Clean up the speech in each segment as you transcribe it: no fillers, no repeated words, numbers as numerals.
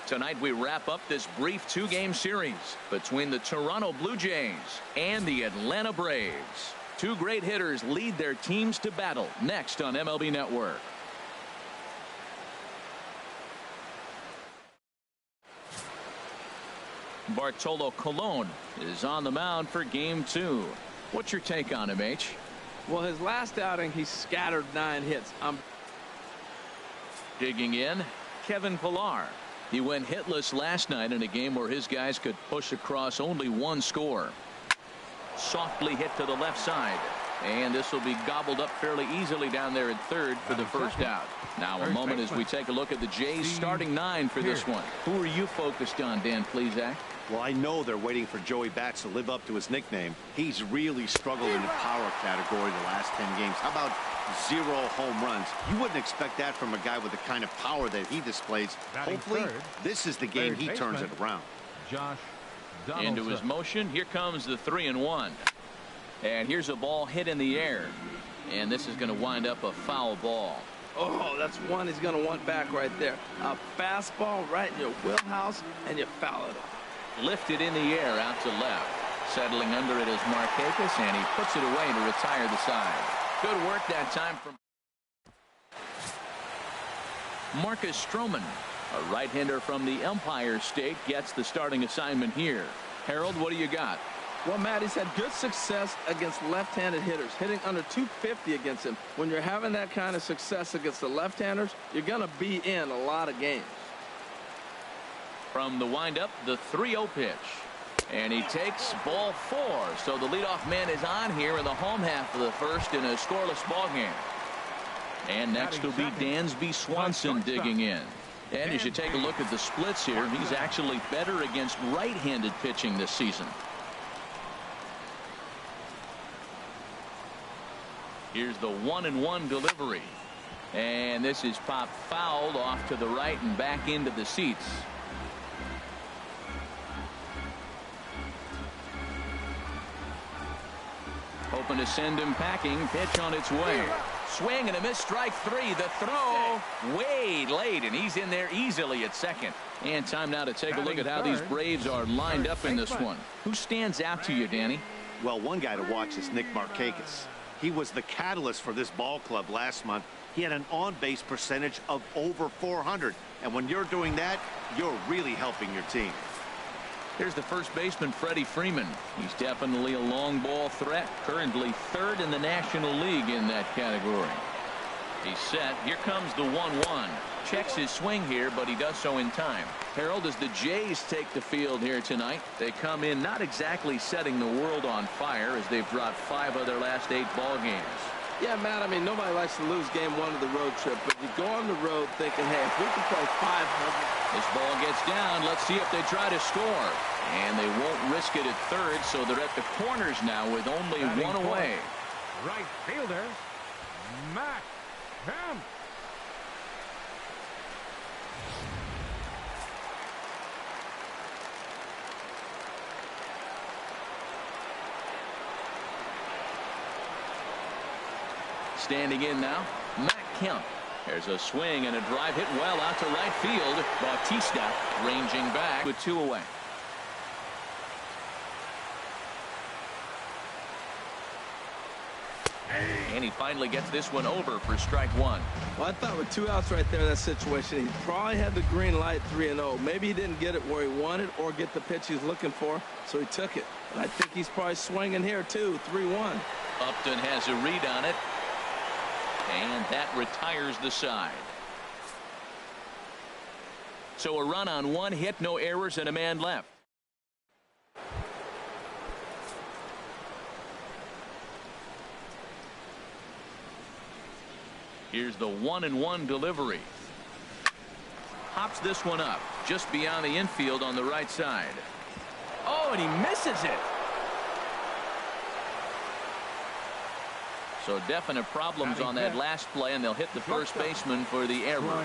Tonight we wrap up this brief two-game series between the Toronto Blue Jays and the Atlanta Braves. Two great hitters lead their teams to battle next on MLB Network. Bartolo Colon is on the mound for game 2. What's your take on him, H? Well, his last outing, he scattered 9 hits. Digging in, Kevin Pillar. He went hitless last night in a game where his guys could push across only one score. Softly hit to the left side. And this will be gobbled up fairly easily down there at third for the first out. Now a moment as we take a look at the Jays starting 9 for this one. Who are you focused on, Dan Plesac? Well, I know they're waiting for Joey Bats to live up to his nickname. He's really struggled in the power category the last 10 games. How about 0 home runs? You wouldn't expect that from a guy with the kind of power that he displays. Hopefully, this is the game he turns it around. Into his motion. Here comes the 3-1. And here's a ball hit in the air. And this is going to wind up a foul ball. Oh, that's one he's going to want back right there. A fastball right in your wheelhouse, and you foul it off. Lifted in the air out to left. Settling under it is Markakis, and he puts it away to retire the side. Good work that time from Marcus Stroman. A right-hander from the Empire State gets the starting assignment here. Harold, what do you got? Well, Matt, he's had good success against left-handed hitters, hitting under 250 against him. When you're having that kind of success against the left-handers, you're going to be in a lot of games. From the windup, the 3-0 pitch. And he takes ball 4. So the leadoff man is on here in the home half of the first in a scoreless ball game. And next will be Dansby Swanson digging in. And as you take a look at the splits here, he's actually better against right-handed pitching this season. Here's the 1-1 delivery. And this is popped fouled off to the right and back into the seats. Hoping to send him packing. Pitch on its way. Swing and a miss. Strike 3. The throw way late, and he's in there easily at second. And time now to take a look at how these Braves are lined up in this one. Who stands out to you, Danny? Well, one guy to watch is Nick Markakis. He was the catalyst for this ball club last month. He had an on-base percentage of over 400. And when you're doing that, you're really helping your team. Here's the first baseman, Freddie Freeman. He's definitely a long ball threat. Currently 3rd in the National League in that category. He's set. Here comes the 1-1. Checks his swing here, but he does so in time. Harold, as the Jays take the field here tonight, they come in not exactly setting the world on fire as they've dropped 5 of their last 8 ball games. Yeah, Matt, I mean, nobody likes to lose game 1 of the road trip, but you go on the road thinking, hey, if we can play 500. This ball gets down. Let's see if they try to score. And they won't risk it at third, so they're at the corners now with only 1 away. Right fielder, Matt Kemp. Standing in now, Matt Kemp. There's a swing and a drive hit well out to right field. Bautista ranging back with 2 away. And he finally gets this one over for strike 1. Well, I thought with 2 outs right there in that situation, he probably had the green light 3-0. Maybe he didn't get it where he wanted or get the pitch he's looking for, so he took it. But I think he's probably swinging here too, 3-1. Upton has a read on it. And that retires the side. So a run on 1 hit, no errors, and a man left. Here's the 1-1 delivery. Hops this one up just beyond the infield on the right side. Oh, and he misses it. So definite problems on that last play, and they'll hit the first baseman for the error.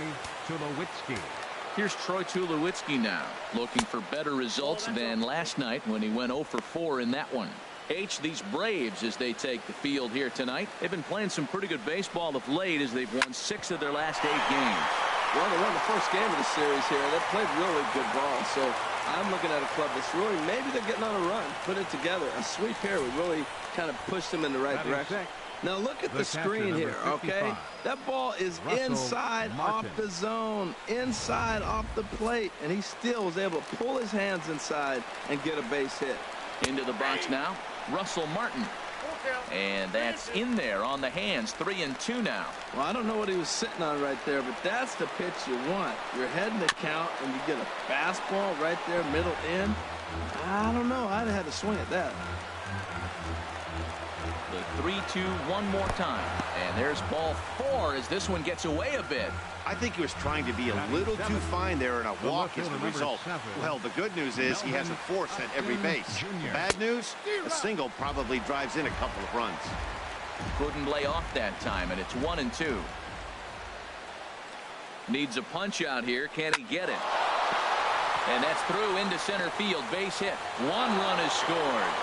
Here's Troy Tulowitzki now, looking for better results than last night when he went 0 for 4 in that one. H, these Braves, as they take the field here tonight, they've been playing some pretty good baseball of late as they've won 6 of their last 8 games. Well, they won the first game of the series here. They played really good ball. So I'm looking at a club that's really, maybe they're getting on a run. Put it together. A sweep here would really kind of push them in the right direction. Now look at the screen here, okay? That ball is inside off the zone, inside off the plate, and he still was able to pull his hands inside and get a base hit. Into the box now, Russell Martin. And that's in there on the hands, 3-2 now. Well, I don't know what he was sitting on right there, but that's the pitch you want. You're heading the count, and you get a fastball right there, middle in. I don't know. I'd have had to swing at that. The 3-2 one more time. And there's ball 4 as this one gets away a bit. I think he was trying to be a little too fine there, and a walk is the result. Well, the good news is he has a force at every base. The bad news, a single probably drives in a couple of runs. Couldn't lay off that time, and it's 1-2. Needs a punch out here. Can he get it? And that's through into center field. Base hit. 1 run is scored.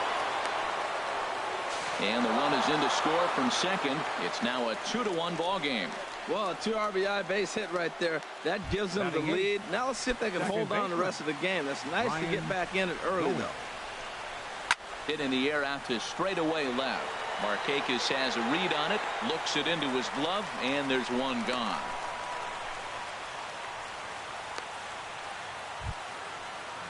And the run is in to score from second. It's now a 2-1 ball game. Well, a 2 RBI base hit right there. That gives them the lead. Now let's see if they can hold on the rest of the game. That's nice to get back in it early, though. Hit in the air out to straightaway left. Markakis has a read on it, looks it into his glove, and there's one gone.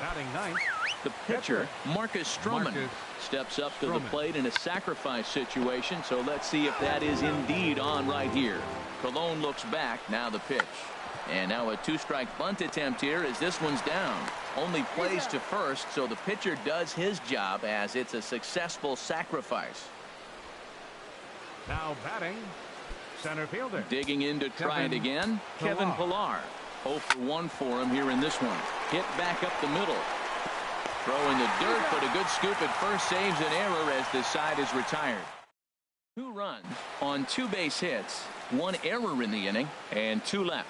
Batting ninth. The pitcher, Marcus Stroman, steps up to the plate in a sacrifice situation, so let's see if that is indeed on right here. Colon looks back, now the pitch. And now a 2-strike bunt attempt here as this one's down. Only plays to first, so the pitcher does his job as it's a successful sacrifice. Now batting, center fielder. Digging in to try it again, Kevin Pillar. 0 for 1 for him here in this one. Hit back up the middle. Throw in the dirt, but a good scoop at first saves an error as this side is retired. 2 runs on 2 base hits, 1 error in the inning, and 2 left.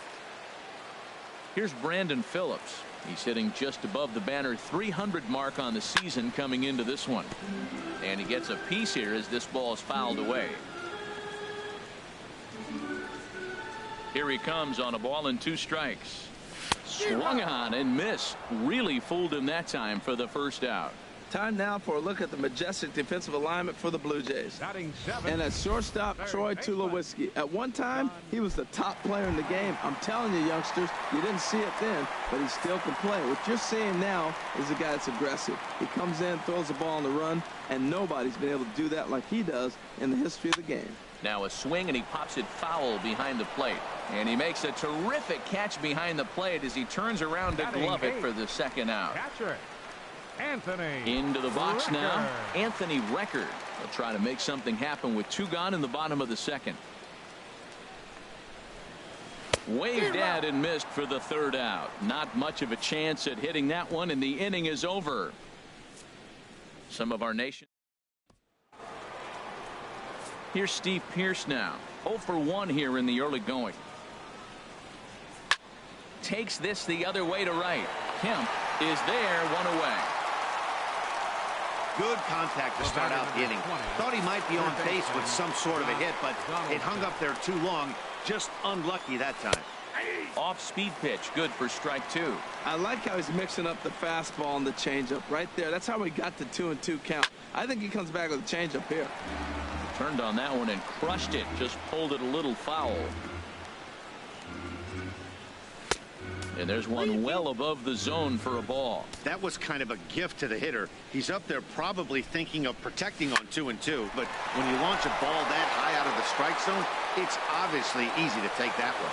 Here's Brandon Phillips. He's hitting just above the banner 300 mark on the season coming into this one. And he gets a piece here as this ball is fouled away. Here he comes on a ball and 2 strikes. Swung on and missed. Really fooled him that time for the first out. Time now for a look at the majestic defensive alignment for the Blue Jays. And at shortstop, Troy Tulowitzki. At one time, he was the top player in the game. I'm telling you, youngsters, you didn't see it then, but he still can play. What you're seeing now is a guy that's aggressive. He comes in, throws the ball on the run, and nobody's been able to do that like he does in the history of the game. Now a swing, and he pops it foul behind the plate. And he makes a terrific catch behind the plate as he turns around to glove it for the second out. Catcher, Anthony. Into the box Record. now, Anthony Record. He'll try to make something happen with 2 gone in the bottom of the second. Waved at and missed for the 3rd out. Not much of a chance at hitting that one, and the inning is over. Some of our nation. Here's Steve Pearce now. 0 for 1 here in the early going. Takes this the other way to right. Kemp is there, 1 away. Good contact to start out the inning. Thought he might be on pace with some sort of a hit, but it hung up there too long. Just unlucky that time. Off speed pitch, good for strike 2. I like how he's mixing up the fastball and the changeup right there. That's how we got the 2-2 count. I think he comes back with a changeup here. Turned on that one and crushed it. Just pulled it a little foul. And there's one well above the zone for a ball. That was kind of a gift to the hitter. He's up there probably thinking of protecting on 2-2, but when you launch a ball that high out of the strike zone, it's obviously easy to take that one.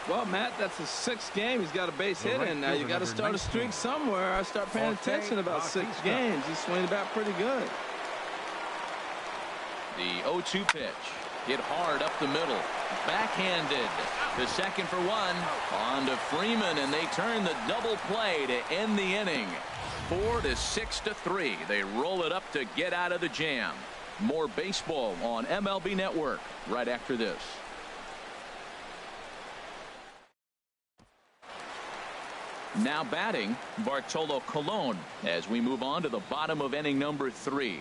Well, Matt, that's his 6th game. He's got a base hit in now. You got to start a streak somewhere. I start paying attention about 6 games. He's swinging about pretty good. The 0-2 pitch. Hit hard up the middle. Backhanded. The second for 1. On to Freeman, and they turn the double play to end the inning. 4 to 6 to 3. They roll it up to get out of the jam. More baseball on MLB Network right after this. Now batting, Bartolo Colon as we move on to the bottom of inning number 3.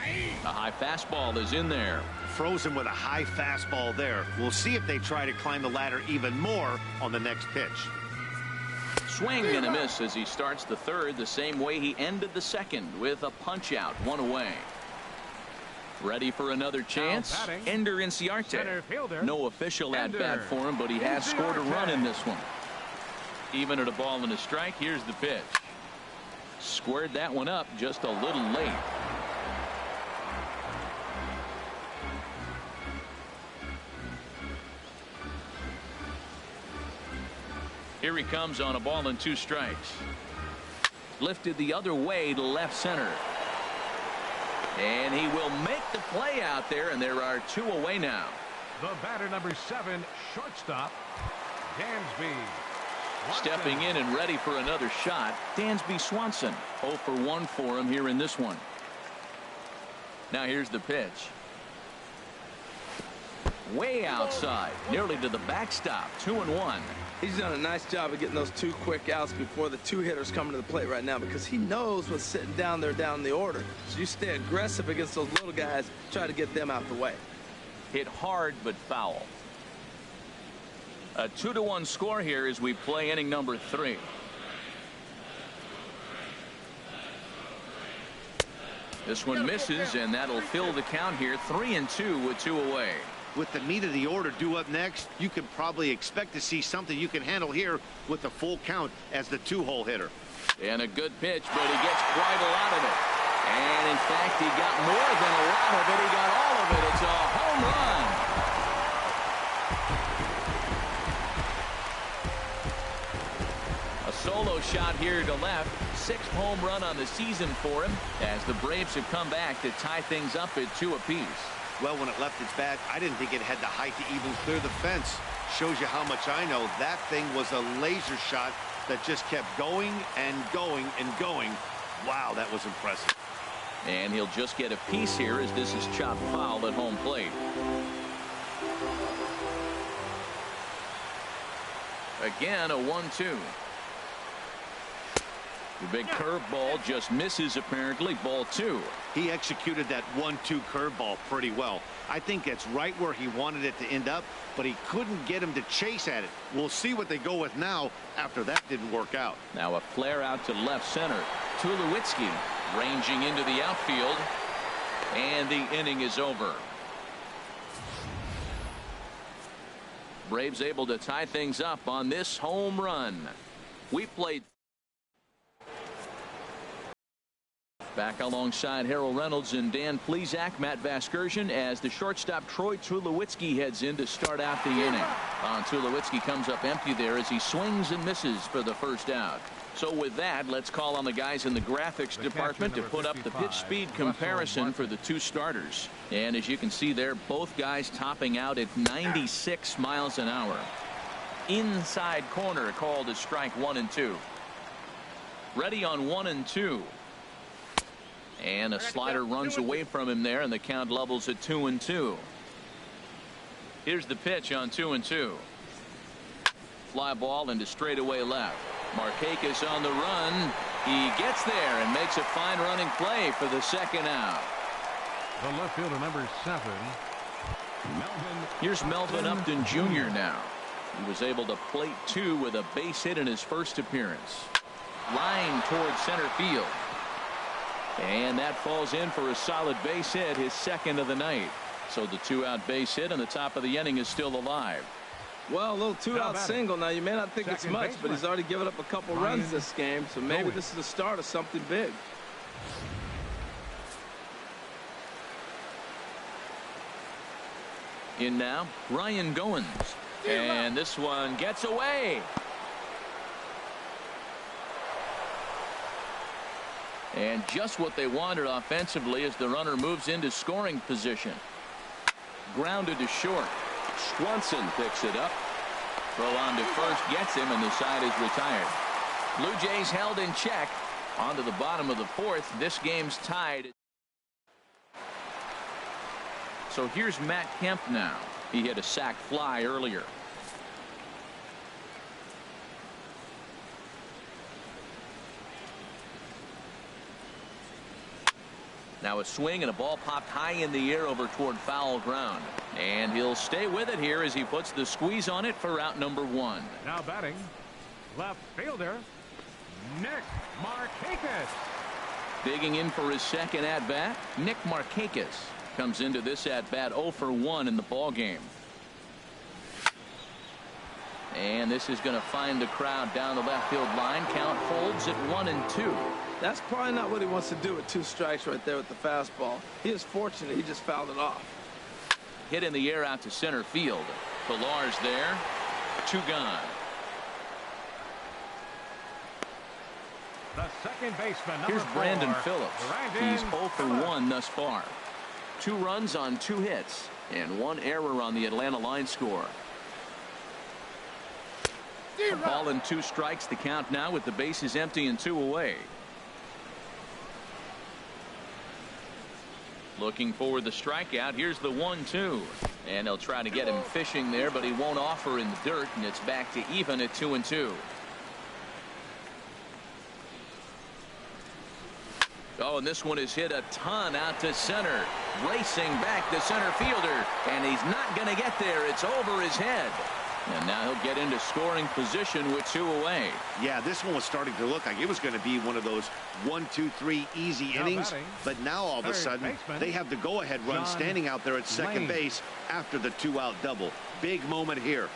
A high fastball is in there. Frozen with a high fastball there. We'll see if they try to climb the ladder even more on the next pitch. Swing and a miss as he starts the third the same way he ended the second, with a punch out, one away. Ready for another chance. Ender Inciarte. No official at bat for him, but he has scored a run in this one. Even at a ball and a strike, here's the pitch. Squared that one up just a little late. Here he comes on a ball and 2 strikes. Lifted the other way to left center. And he will make the play out there, and there are 2 away now. The batter, number 7, shortstop, Dansby. Stepping in and ready for another shot, Dansby Swanson. 0 for 1 for him here in this one. Now here's the pitch. Way outside, nearly to the backstop. 2-1. He's done a nice job of getting those 2 quick outs before the 2 hitters come to the plate right now, because he knows what's sitting down there down the order. So you stay aggressive against those little guys, try to get them out the way. Hit hard but foul. A 2-1 score here as we play inning number 3. This one misses, and that'll fill the count here. 3-2 with 2 away. With the meat of the order due up next, you can probably expect to see something you can handle here with the full count as the 2-hole hitter. And a good pitch, but he gets quite a lot of it. And in fact, he got more than a lot of it. He got all of it. It's a home run. A solo shot here to left. 6th home run on the season for him, as the Braves have come back to tie things up at 2 apiece. Well, when it left its bat, I didn't think it had the height to even clear the fence. Shows you how much I know. That thing was a laser shot that just kept going and going and going. Wow, that was impressive. And he'll just get a piece here as this is chopped foul at home plate. Again, a 1-2. The big curveball just misses, apparently. Ball 2. He executed that 1-2 curveball pretty well. I think that's right where he wanted it to end up, but he couldn't get him to chase at it. We'll see what they go with now after that didn't work out. Now a flare out to left center. Tulowitzki ranging into the outfield, and the inning is over. Braves able to tie things up on this home run. We played back alongside Harold Reynolds and Dan Plesac, Matt Vasgersian, as the shortstop Troy Tulowitzki heads in to start out the inning. Tulowitzki comes up empty there as he swings and misses for the first out. So with that, let's call on the guys in the graphics department to put up the pitch speed comparison for the 2 starters. And as you can see there, both guys topping out at 96 miles an hour. Inside corner called as strike 1 and 2. Ready on 1 and 2. And a slider runs away from him there, and the count levels at 2-2. Here's the pitch on 2-2. Fly ball into straightaway left. Markakis on the run. He gets there and makes a fine running play for the 2nd out. The left fielder, number 7, Melvin. Here's Melvin Upton Jr. now. He was able to plate 2 with a base hit in his first appearance. Line towards center field. And that falls in for a solid base hit, his 2nd of the night. So the 2-out base hit on the top of the inning is still alive. Well, a little 2-out single. Now, you may not think it's much, but he's already given up a couple runs this game, so maybe this is the start of something big. In now, Ryan Goins. And this one gets away. And just what they wanted offensively as the runner moves into scoring position. Grounded to short. Swanson picks it up. Throw on to first gets him, and the side is retired. Blue Jays held in check. On to the bottom of the 4th. This game's tied. So here's Matt Kemp now. He hit a sac fly earlier. Now a swing and a ball popped high in the air over toward foul ground. And he'll stay with it here as he puts the squeeze on it for out number 1. Now batting, left fielder, Nick Markakis. Digging in for his second at-bat, Nick Markakis comes into this at-bat 0 for 1 in the ball game. And this is going to find the crowd down the left field line. Count holds at 1-2. That's probably not what he wants to do with 2 strikes right there with the fastball. He is fortunate he just fouled it off. Hit in the air out to center field. Pillar's there. 2 gone. The second baseman, Here's Brandon 4, Phillips. Brandon He's 0 for 1 thus far. 2 runs on 2 hits and 1 error on the Atlanta line score. A ball and 2 strikes the count now with the bases empty and 2 away. Looking for the strikeout. Here's the 1-2. And they'll try to get him fishing there, but he won't offer in the dirt, and it's back to even at 2-2. Oh, and this one is hit a ton out to center. Racing back the center fielder, and he's not going to get there. It's over his head. And now he'll get into scoring position with 2 away. Yeah, this one was starting to look like it was going to be one of those 1, 2, 3 easy innings. But now all of a sudden, they have the go-ahead run standing out there at second base after the 2-out double. Big moment here.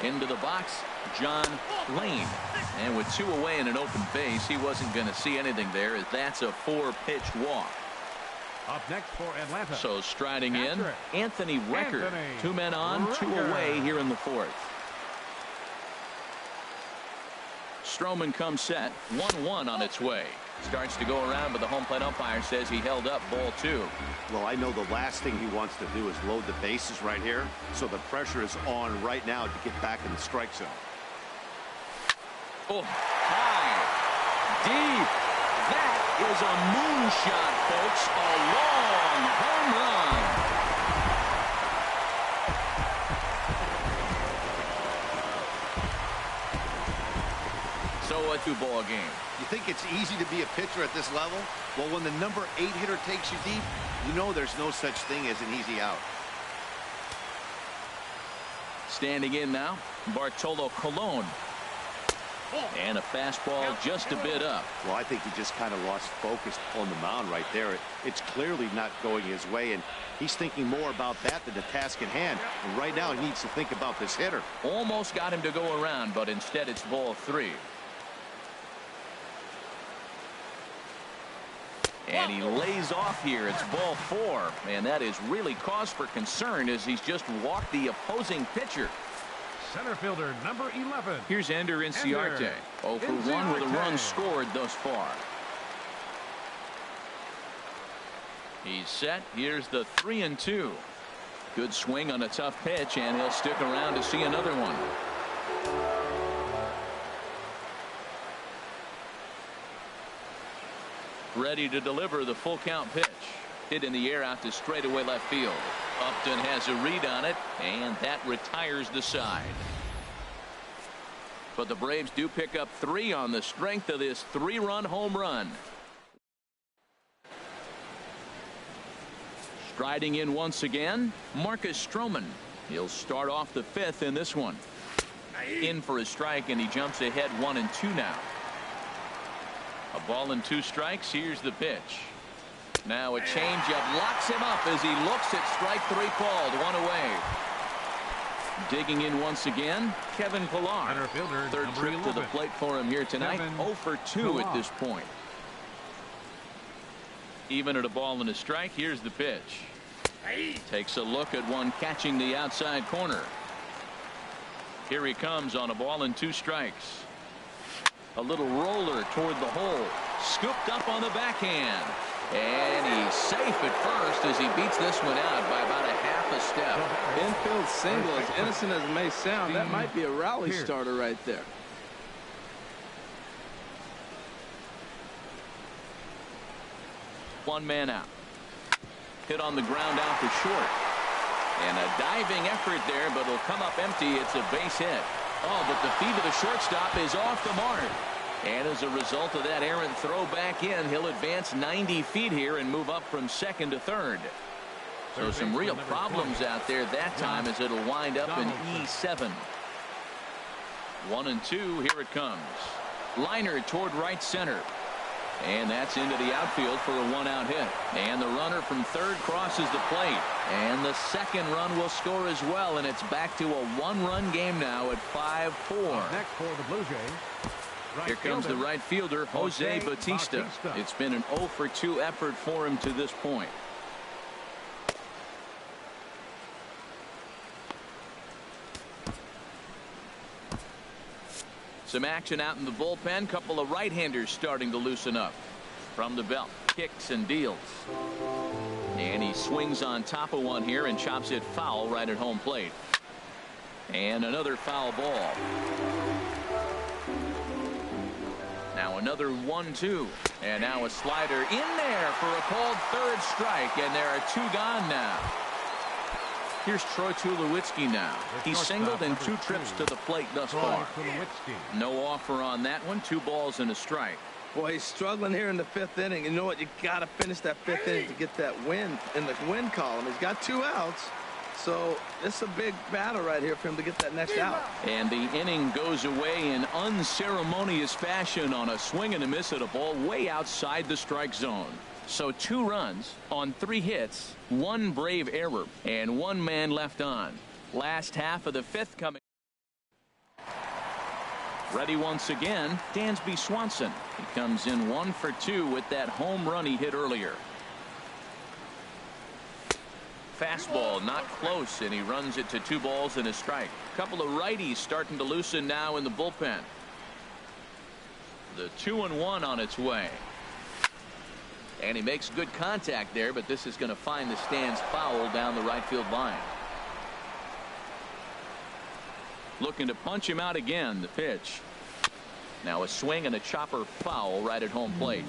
Into the box, John Lane. And with 2 away in an open base, he wasn't going to see anything there, as that's a 4-pitch walk. Up next for Atlanta. So striding in, Anthony Recker. 2 men on, 2 away here in the 4th. Stroman comes set, 1-1 on its way. Starts to go around, but the home plate umpire says he held up ball 2. Well, I know the last thing he wants to do is load the bases right here, so the pressure is on right now to get back in the strike zone. Oh, high, deep. That is a moonshot, folks. A long home run. So a 2-ball game. You think it's easy to be a pitcher at this level? Well, when the number 8 hitter takes you deep, you know there's no such thing as an easy out. Standing in now, Bartolo Colon. And a fastball just a bit up. Well, I think he just kind of lost focus on the mound right there. It's clearly not going his way, and he's thinking more about that than the task at hand. And right now, he needs to think about this hitter. Almost got him to go around, but instead it's ball 3. And he lays off here. It's ball 4. And that is really cause for concern as he's just walked the opposing pitcher. Center fielder number 11. Here's Ender Inciarte. 0 for 1 with a run scored thus far. He's set. Here's the 3-2. Good swing on a tough pitch, and he'll stick around to see another one. Ready to deliver the full count pitch. Hit in the air out to straightaway left field. Upton has a read on it, and that retires the side. But the Braves do pick up 3 on the strength of this 3-run home run. Striding in once again, Marcus Stroman. He'll start off the 5th in this one. In for a strike, and he jumps ahead 1-2 now. A ball and 2 strikes. Here's the pitch. Now a changeup locks him up as he looks at strike 3 called. 1 away. Digging in once again, Kevin Pillar. Third trip to the plate for him here tonight. 0 for 2 at this point. Even at a ball and a strike. Here's the pitch. Takes a look at one catching the outside corner. Here he comes on a ball and 2 strikes. A little roller toward the hole. Scooped up on the backhand. And he's safe at first as he beats this one out by about a half a step. Infield single, as innocent as it may sound, that might be a rally starter right there. One man out. Hit on the ground out for short. And a diving effort there, but it'll come up empty. It's a base hit. Oh, but the feet of the shortstop is off the mark. And as a result of that errant throw back in, he'll advance 90 feet here and move up from second to third. So some real problems out there that time as it'll wind up in E7. 1-2. Here it comes. Liner toward right center. And that's into the outfield for a one-out hit. And the runner from third crosses the plate. And the second run will score as well. And it's back to a one-run game now at 5-4. Next for the Blue Jays. Here comes the right fielder, Jose Bautista. It's been an 0-for-2 effort for him to this point. Some action out in the bullpen. Couple of right-handers starting to loosen up. From the belt, kicks and deals. And he swings on top of one here and chops it foul right at home plate. And another foul ball. Now another 1-2. And now a slider in there for a called third strike. And there are two gone now. Here's Troy Tulowitzki now. He's singled in 2 trips to the plate thus far. No offer on that one. 2 balls and a strike. Boy, he's struggling here in the 5th inning. You know what? You got to finish that 5th inning to get that win in the win column. He's got 2 outs. So it's a big battle right here for him to get that next out. And the inning goes away in unceremonious fashion on a swing and a miss at a ball way outside the strike zone. So 2 runs on 3 hits, 1 brave error, and 1 man left on. Last half of the 5th coming. Ready once again, Dansby Swanson. He comes in 1 for 2 with that home run he hit earlier. Fastball not close, and he runs it to 2 balls and a strike. Couple of righties starting to loosen now in the bullpen. The 2-1 on its way. And he makes good contact there, but this is going to find the stands foul down the right field line. Looking to punch him out again. The pitch. Now a swing and a chopper foul right at home plate.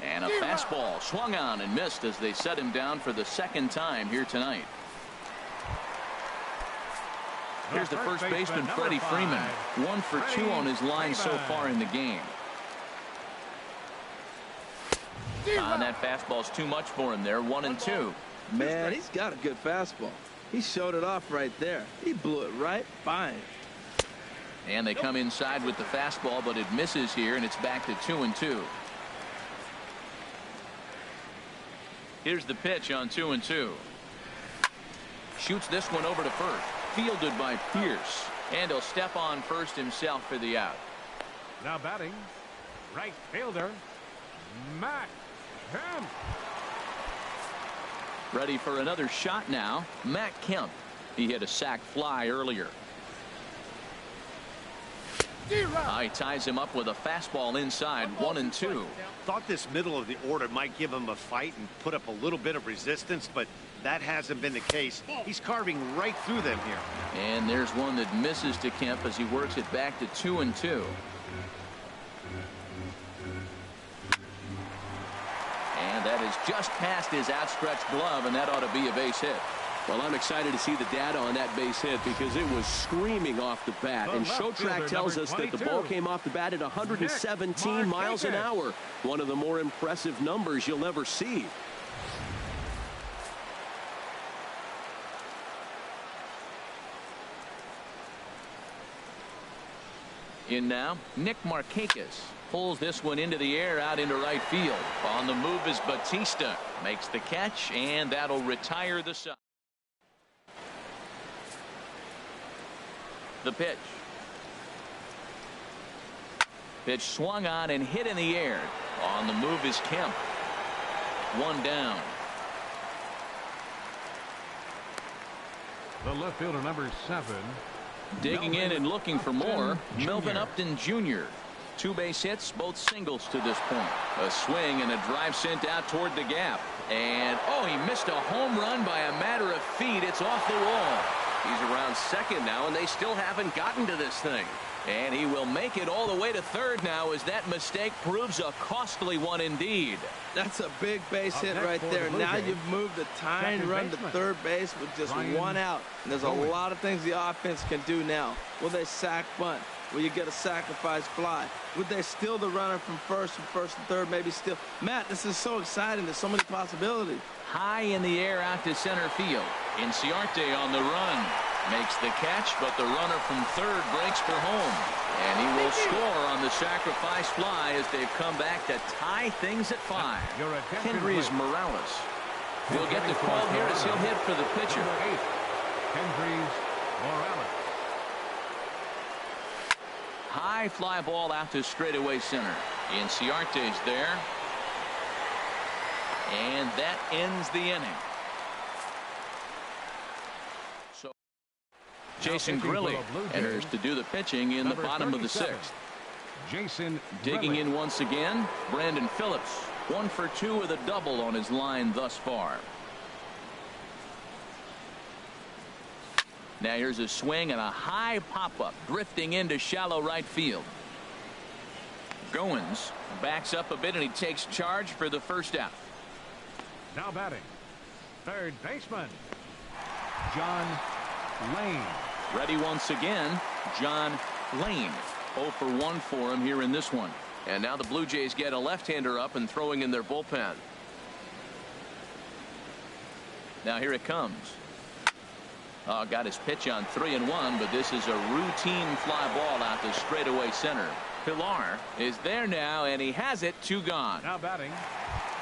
And a fastball swung on and missed as they set him down for the 2nd time here tonight. Here's the first baseman, Freddie Freeman. 1 for 2 on his line so far in the game. And that fastball's too much for him there. 1-2. Man, he's got a good fastball. He showed it off right there. He blew it right by him. And they come inside with the fastball, but it misses here, and it's back to 2-2. Here's the pitch on 2-2. Shoots this one over to first. Fielded by Pierce. And he'll step on first himself for the out. Now batting, right fielder, Matt Kemp. Ready for another shot now. Matt Kemp. He hit a sac fly earlier. He ties him up with a fastball inside. 1-2. Thought this middle of the order might give him a fight and put up a little bit of resistance, but that hasn't been the case. He's carving right through them here. And there's one that misses to Kemp as he works it back to 2-2. And that is just past his outstretched glove, and that ought to be a base hit. Well, I'm excited to see the data on that base hit because it was screaming off the bat. And ShowTrack tells us that the ball came off the bat at 117 miles an hour. One of the more impressive numbers you'll ever see. In now, Nick Markakis pulls this one into the air out into right field. On the move is Bautista. Makes the catch, and that'll retire the side. The pitch. Pitch swung on and hit in the air. On the move is Kemp. 1 down. The left fielder, number 7. Digging in and looking for more. Melvin Upton Jr. 2 base hits, both singles to this point. A swing and a drive sent out toward the gap. And, oh, he missed a home run by a matter of feet. It's off the wall. He's around second now, and they still haven't gotten to this thing. And he will make it all the way to third now as that mistake proves a costly one indeed. That's a big base hit right there. Now you've moved the tying run to third base with just one out. And there's a lot of things the offense can do now. Will they sack bunt? Will you get a sacrifice fly? Would they steal the runner from first and third, maybe steal? Matt, this is so exciting. There's so many possibilities. High in the air out to center field. Inciarte on the run. Makes the catch, but the runner from third breaks for home. And he will score on the sacrifice fly as they've come back to tie things at 5. Kendrys Morales will get the call here as he'll hit for the pitcher. Kendrys Morales. High fly ball out to straightaway center. Inciarte's there. And that ends the inning. So Jason Grilli enters to do the pitching in the bottom of the 6th. Jason digging in once again, Brandon Phillips. 1 for 2 with a double on his line thus far. Now here's a swing and a high pop-up drifting into shallow right field. Goins backs up a bit and he takes charge for the first out. Now batting, third baseman, John Lane. Ready once again, John Lane. 0 for 1 for him here in this one. And now the Blue Jays get a left-hander up and throwing in their bullpen. Now here it comes. Got his pitch on 3-1, but this is a routine fly ball out to straightaway center. Pilar is there now, and he has it. 2 gone. Now batting,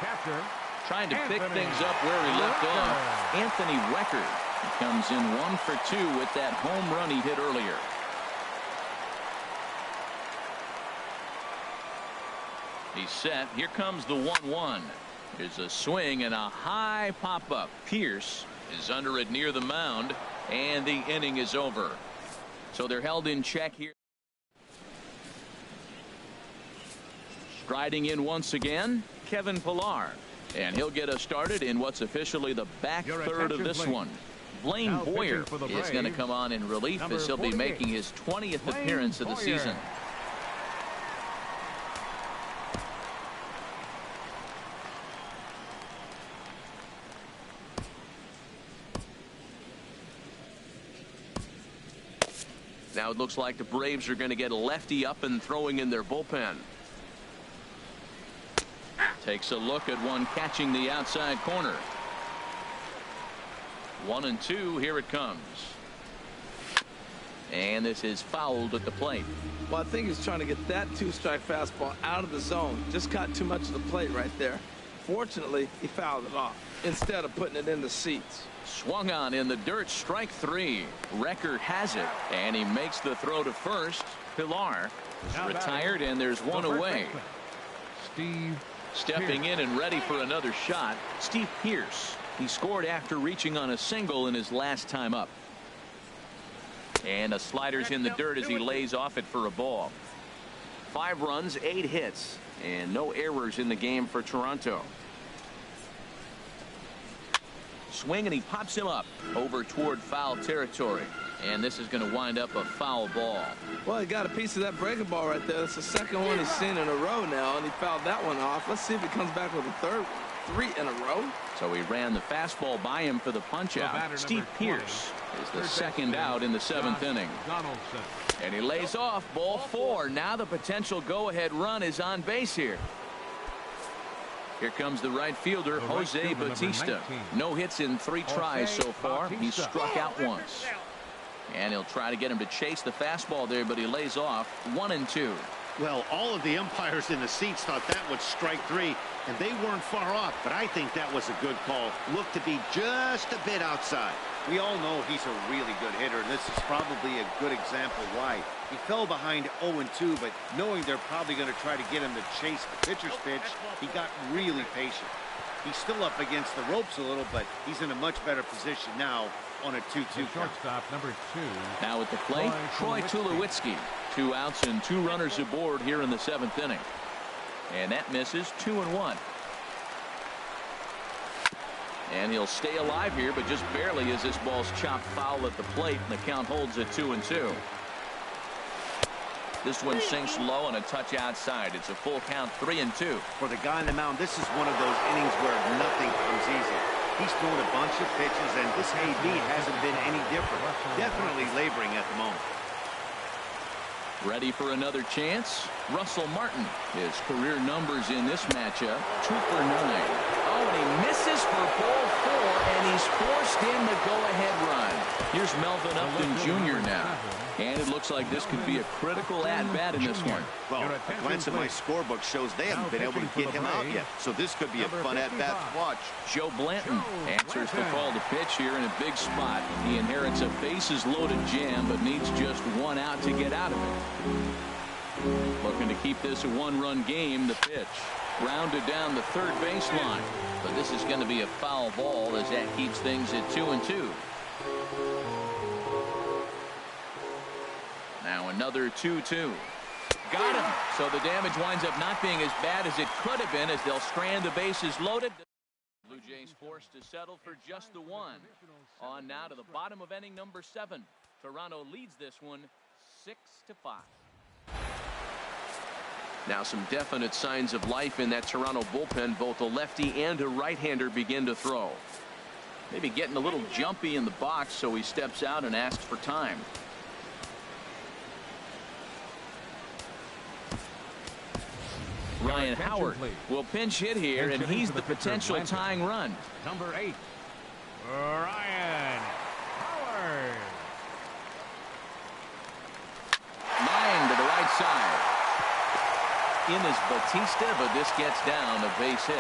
catcher. Trying to pick things up where he left off. Anthony Wecker. He comes in 1 for 2 with that home run he hit earlier. He's set. Here comes the 1-1. There's a swing and a high pop-up. Pierce is under it near the mound, and the inning is over. So they're held in check here. Striding in once again, Kevin Pilar. And he'll get us started in what's officially the back third of this one. Blaine Boyer is going to come on in relief as he'll be making his 20th appearance of the season. Now it looks like the Braves are going to get a lefty up and throwing in their bullpen. Takes a look at one catching the outside corner. 1-2. Here it comes. And this is fouled at the plate. Well, I think he's trying to get that 2-strike fastball out of the zone. Just caught too much of the plate right there. Fortunately, he fouled it off instead of putting it in the seats. Swung on in the dirt. Strike 3. Record has it, and he makes the throw to first. Pilar is retired, and there's one away. Steve stepping in and ready for another shot, Steve Pierce. He scored after reaching on a single in his last time up. And a slider's in the dirt as he lays off it for a ball. 5 runs, 8 hits, and no errors in the game for Toronto. Swing, and he pops him up over toward foul territory. And this is going to wind up a foul ball. Well, he got a piece of that breaking ball right there. That's the second one he's seen in a row now, and he fouled that one off. Let's see if he comes back with a third one. 3 in a row. So he ran the fastball by him for the punch-out. Steve Pierce is the second out in the 7th inning. And he lays off. Ball 4. Now the potential go-ahead run is on base here. Here comes the right fielder, Jose Bautista. No hits in 3 tries so far. He's struck out once. And he'll try to get him to chase the fastball there, but he lays off. 1-2. Well, all of the umpires in the seats thought that was strike 3, and they weren't far off, but I think that was a good call. Looked to be just a bit outside. We all know he's a really good hitter, and this is probably a good example why. He fell behind 0-2, but knowing they're probably going to try to get him to chase the pitcher's pitch, he got really patient. He's still up against the ropes a little, but he's in a much better position now on a 2-2 count. Shortstop number 2. Now at the plate, Troy Tulowitzki. 2 outs and 2 runners aboard here in the 7th inning. And that misses. 2-1. And he'll stay alive here, but just barely as this ball's chopped foul at the plate, and the count holds at 2-2. This one sinks low and a touch outside. It's a full count, 3-2. For the guy on the mound, this is one of those innings where nothing comes easy. He's thrown a bunch of pitches, and this AB hasn't been any different. Definitely laboring at the moment. Ready for another chance? Russell Martin. His career numbers in this matchup, 2 for 9. Oh, and he misses for ball 4, and he's forced in the go-ahead run. Here's Melvin Upton Jr. now. And it looks like this could be a critical at-bat in this one. Well, a glance at my scorebook shows they haven't been able to get him out yet. So this could be a fun at-bat to watch. Joe Blanton answers the call to pitch here in a big spot. He inherits a bases-loaded jam, but needs just 1 out to get out of it. Looking to keep this a 1-run game. The pitch grounded down the third baseline. But this is going to be a foul ball as that keeps things at 2-2. Now another 2-2. Got him. So the damage winds up not being as bad as it could have been as they'll strand the bases loaded. Blue Jays forced to settle for just the 1. On now to the bottom of inning number 7. Toronto leads this one 6-5. Now some definite signs of life in that Toronto bullpen. Both a lefty and a right-hander begin to throw. Maybe getting a little jumpy in the box, so he steps out and asks for time. Ryan Howard will pinch hit here, and he's the potential tying run. Number 8, Ryan Howard. Line to the right side. In is Batista, but this gets down a base hit.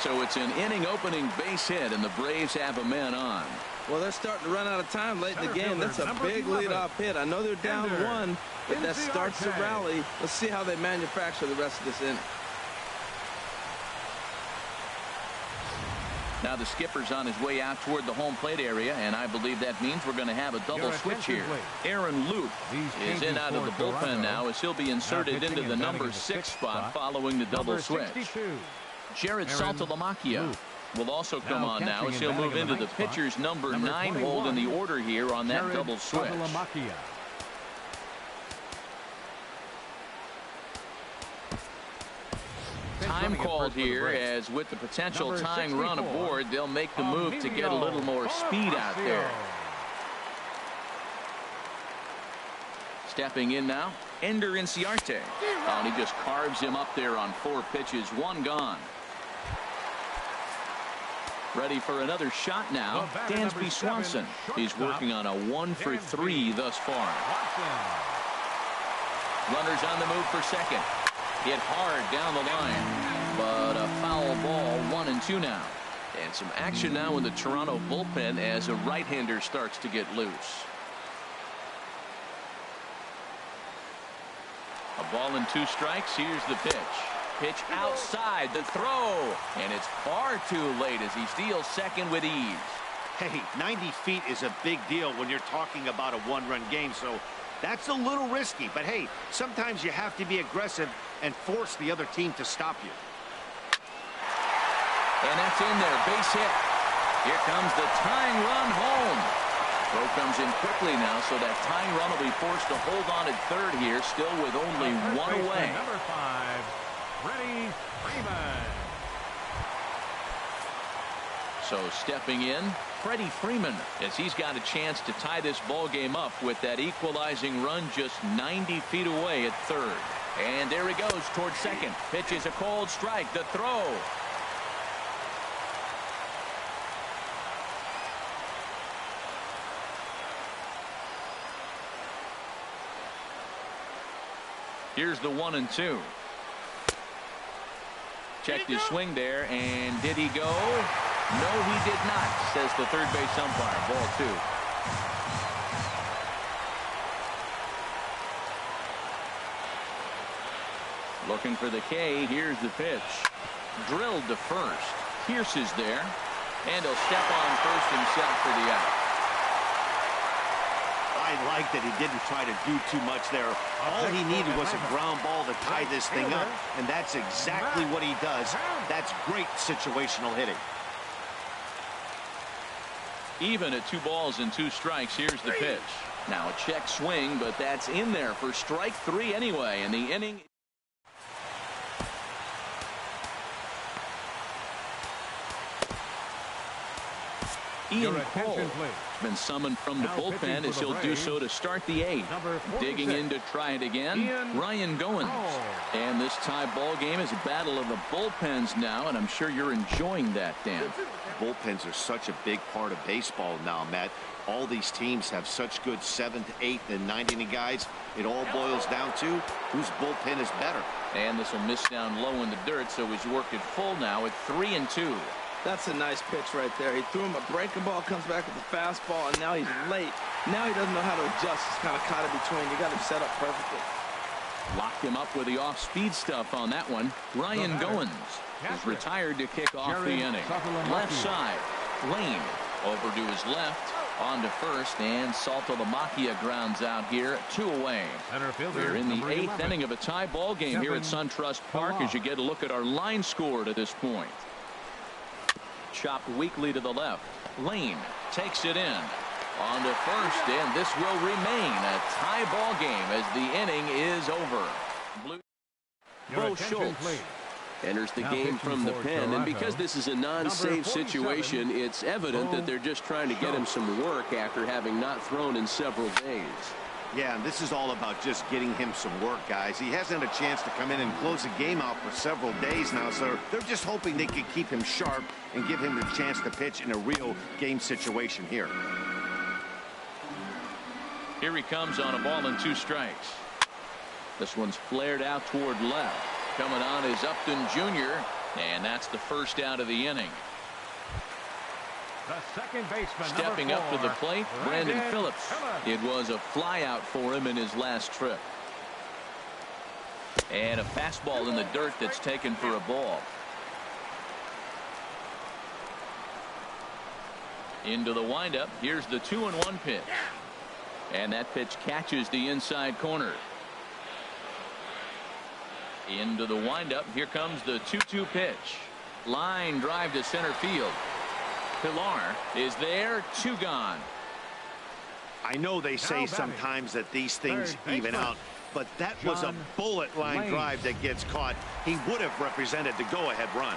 So it's an inning opening base hit, and the Braves have a man on. Well, they're starting to run out of time late in the game. That's a big leadoff hit. I know they're down 1, but that starts the rally. Let's see how they manufacture the rest of this inning. Now the skipper's on his way out toward the home plate area, and I believe that means we're going to have a double switch here. Aaron Luke is in out of the bullpen now as he'll be inserted into the number 6 spot following the double switch. Jared Saltalamacchia will also come on now as he'll move into the pitcher's number 9 hold in the order here on that double switch. Time called here, as with the potential tying run aboard, they'll make the move to get a little more speed out there. Stepping in now, Ender Inciarte. Oh, and he just carves him up there on 4 pitches, 1 gone. Ready for another shot now, Dansby Swanson. He's working on a 1 for 3 thus far. Runners on the move for second. Hit hard down the line, but a foul ball, 1-2 now. And some action now in the Toronto bullpen as a right-hander starts to get loose. A ball and 2 strikes. Here's the pitch. Pitch outside, the throw, and it's far too late as he steals second with ease. Hey, 90 feet is a big deal when you're talking about a 1-run game, so that's a little risky. But hey, sometimes you have to be aggressive and force the other team to stop you. And that's in there, base hit. Here comes the tying run home. Throw comes in quickly now, so that tying run will be forced to hold on at third here, still with only 1 away. Number 5, Freddie Freeman. So stepping in, Freddie Freeman, as he's got a chance to tie this ball game up with that equalizing run just 90 feet away at third. And there he goes towards second. Pitch is a cold strike. The throw. Here's the 1-2. Checked his swing there, and did he go? No, he did not, says the third base umpire. Ball 2. Looking for the K. Here's the pitch. Drilled to first. Pierce is there, and he'll step on first himself for the out. I like that he didn't try to do too much there. All he needed was a ground ball to tie this thing up, and that's exactly what he does. That's great situational hitting. Even at 2 balls and 2 strikes. Here's the pitch. Now a check swing, but that's in there for strike 3 anyway, and the inning. Ian Cole has been summoned from the bullpen as he'll do so to start the 8th. Digging in to try it again, Ryan Goins. And this tie ball game is a battle of the bullpens now, and I'm sure you're enjoying that, Dan. Bullpens are such a big part of baseball now, Matt. All these teams have such good 7th, 8th, and 9th inning guys. It all boils down to whose bullpen is better. And this will miss down low in the dirt, so he's worked it full now at 3-2. That's a nice pitch right there. He threw him a breaking ball, comes back with the fastball, and now he's late. Now he doesn't know how to adjust. He's kind of caught in between. You got him set up perfectly. Locked him up with the off-speed stuff on that one. Ryan Goins is retired to kick off the inning. Left side, Lane over to his left, on to first, and Saltalamacchia grounds out here, 2 away. We're in the 8th inning of a tie ball game here at SunTrust Park as you get a look at our line score to this point. Chopped weakly to the left. Lane takes it in. On to first, and this will remain a tie ball game as the inning is over. Bo Schultz enters the game from the pen, and because this is a non-save situation, it's evident that they're just trying to get him some work after having not thrown in several days. Yeah, and this is all about just getting him some work, guys. He hasn't had a chance to come in and close the game out for several days now, so they're just hoping they can keep him sharp and give him the chance to pitch in a real game situation here. Here he comes on a ball and 2 strikes. This one's flared out toward left. Coming on is Upton Jr., and that's the first out of the inning. The second baseman, stepping up to the plate, Brandon Phillips. It was a fly out for him in his last trip. And a fastball in the dirt that's taken for a ball. Into the windup. Here's the 2-1 pitch. And that pitch catches the inside corner. Into the windup. Here comes the 2-2 pitch. Line drive to center field. Pilar is there, 2 gone. I know they say sometimes that these things even out, but that was a bullet line drive that gets caught. He would have represented the go-ahead run.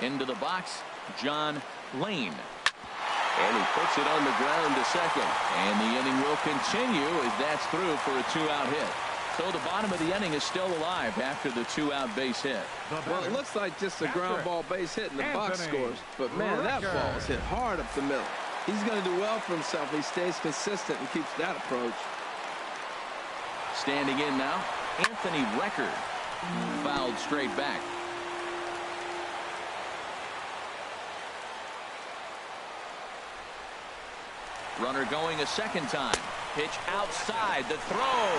Into the box, John Lane. And he puts it on the ground to second. And the inning will continue as that's through for a 2-out hit. So the bottom of the inning is still alive after the 2-out base hit. Well, it looks like just a ground ball base hit in the box scores. But, man, that ball is hit hard up the middle. He's going to do well for himself. He stays consistent and keeps that approach. Standing in now, Anthony Record. Fouled straight back. Runner going a second time. Pitch outside. The throw.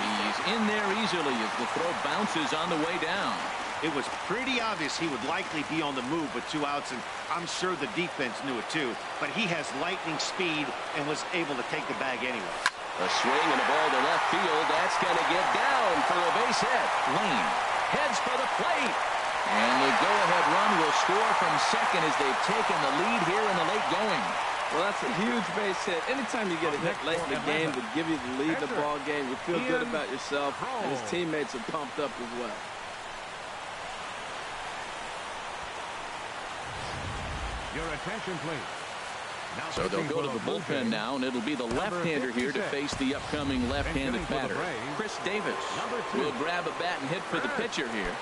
He's in there easily as the throw bounces on the way down. It was pretty obvious he would likely be on the move with 2 outs, and I'm sure the defense knew it too. But he has lightning speed and was able to take the bag anyway. A swing and a ball to left field. That's going to get down for a base hit. Lane heads for the plate. And the go-ahead run will score from second as they've taken the lead here in the late going. Well, that's a huge base hit. Anytime you get a hit late in the game to give you the lead in the ball game, you feel good about yourself, and his teammates are pumped up as well. Your attention, please. So they'll go to the bullpen now, and it'll be the left-hander here to face the upcoming left-handed batter. Chris Davis will grab a bat and hit for the pitcher here.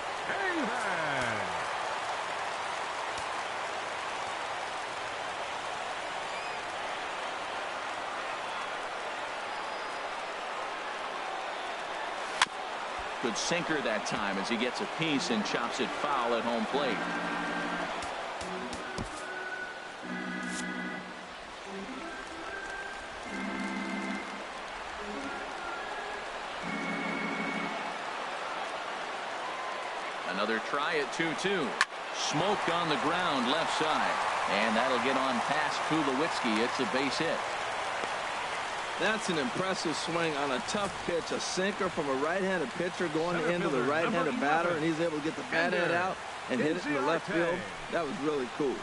Good sinker that time as he gets a piece and chops it foul at home plate. Another try at 2-2. Smoked on the ground left side. And that'll get on past Tulowitzki. It's a base hit. That's an impressive swing on a tough pitch. A sinker from a right-handed pitcher going into the right-handed batter, and he's able to get the bat head out and hit it in the left field. That was really cool.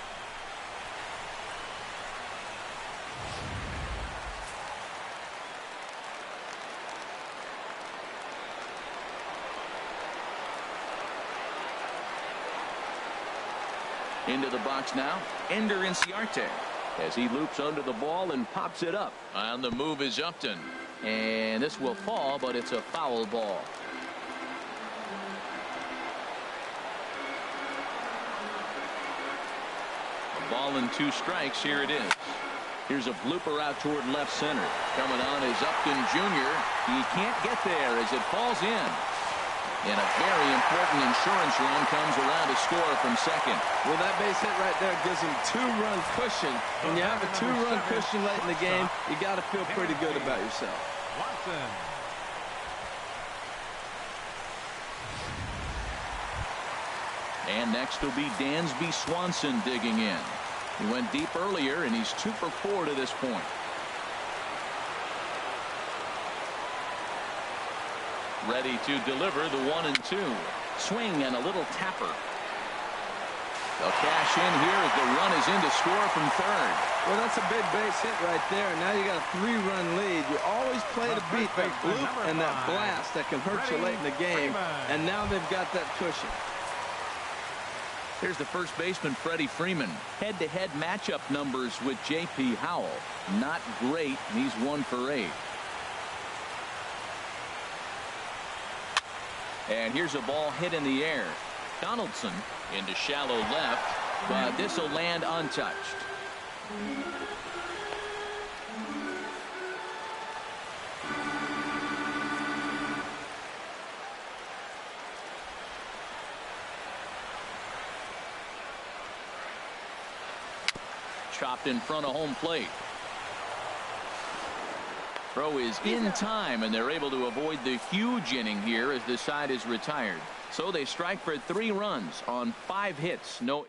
Into the box now, Ender Inciarte. As he loops under the ball and pops it up. On the move is Upton. And this will fall, but it's a foul ball. A ball and 2 strikes. Here it is. Here's a blooper out toward left center. Coming on is Upton Jr. He can't get there as it falls in. And a very important insurance run comes around to score from second. Well, that base hit right there gives him 2-run cushion. When you have a 2-run cushion late in the game, you got to feel pretty good about yourself. Watson. And next will be Dansby Swanson digging in. He went deep earlier, and he's 2 for 4 to this point. Ready to deliver the 1-2. Swing and a little tapper. They'll cash in here as the run is in to score from third. Well, that's a big base hit right there. Now you got a 3-run lead. You always play to beat that bloop and that blast that can hurt you late in the game. And now they've got that cushion. Here's the first baseman, Freddie Freeman. Head-to-head matchup numbers with J.P. Howell. Not great. He's 1 for 8. And here's a ball hit in the air. Donaldson into shallow left, but this will land untouched. Chopped in front of home plate. Throw is in time, and they're able to avoid the huge inning here as the side is retired. So they strike for 3 runs on 5 hits. No.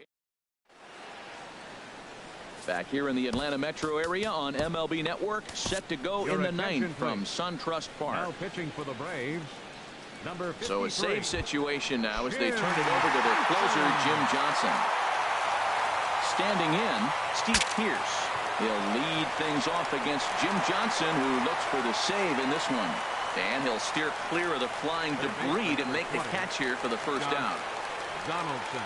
Back here in the Atlanta metro area on MLB Network, set to go in the 9th from SunTrust Park. Now pitching for the Braves, number 53. So a save situation now as they turn it over to their closer, Jim Johnson. Standing in, Steve Pearce. He'll lead things off against Jim Johnson, who looks for the save in this one. And he'll steer clear of the flying debris to make the catch here for the first out. Donaldson.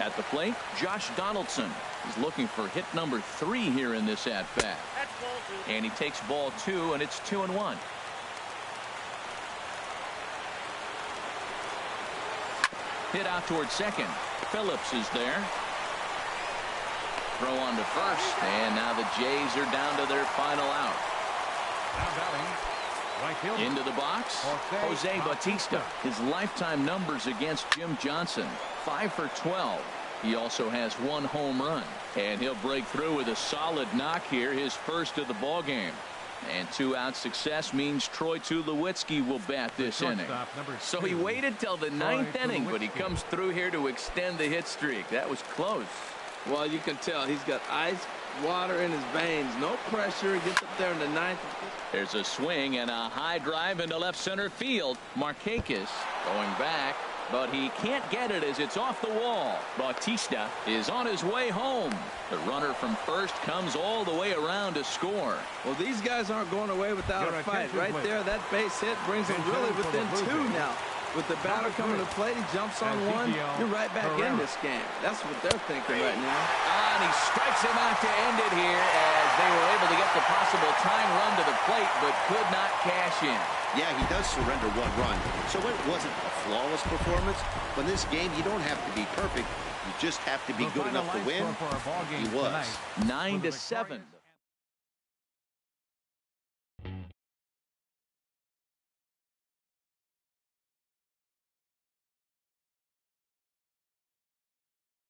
At the plate, Josh Donaldson is looking for hit number 3 here in this at-bat. And he takes ball 2, and it's 2-1. Hit out towards second. Phillips is there. Throw on to first, and now the Jays are down to their final out. Now batting, right fielder. Into the box, Jose Bautista. His lifetime numbers against Jim Johnson, 5 for 12. He also has 1 home run, and he'll break through with a solid knock here, his first of the ball game. And 2-out success means Troy Tulowitzki will bat this inning. So he waited till the 9th inning, but he comes through here to extend the hit streak. That was close. Well, you can tell he's got ice water in his veins. No pressure. He gets up there in the 9th. There's a swing and a high drive into left center field. Markakis going back, but he can't get it as it's off the wall. Bautista is on his way home. The runner from first comes all the way around to score. Well, these guys aren't going away without a fight. Right there, that base hit brings them really within 2 now. With the batter coming to the plate, he jumps on one. You're right back in this game. That's what they're thinking right now. And he strikes him out to end it here as they were able to get the possible tying run to the plate, but could not cash in. Yeah, he does surrender 1 run, so it wasn't a flawless performance. But in this game, you don't have to be perfect. You just have to be good enough to win. He was. 9-7.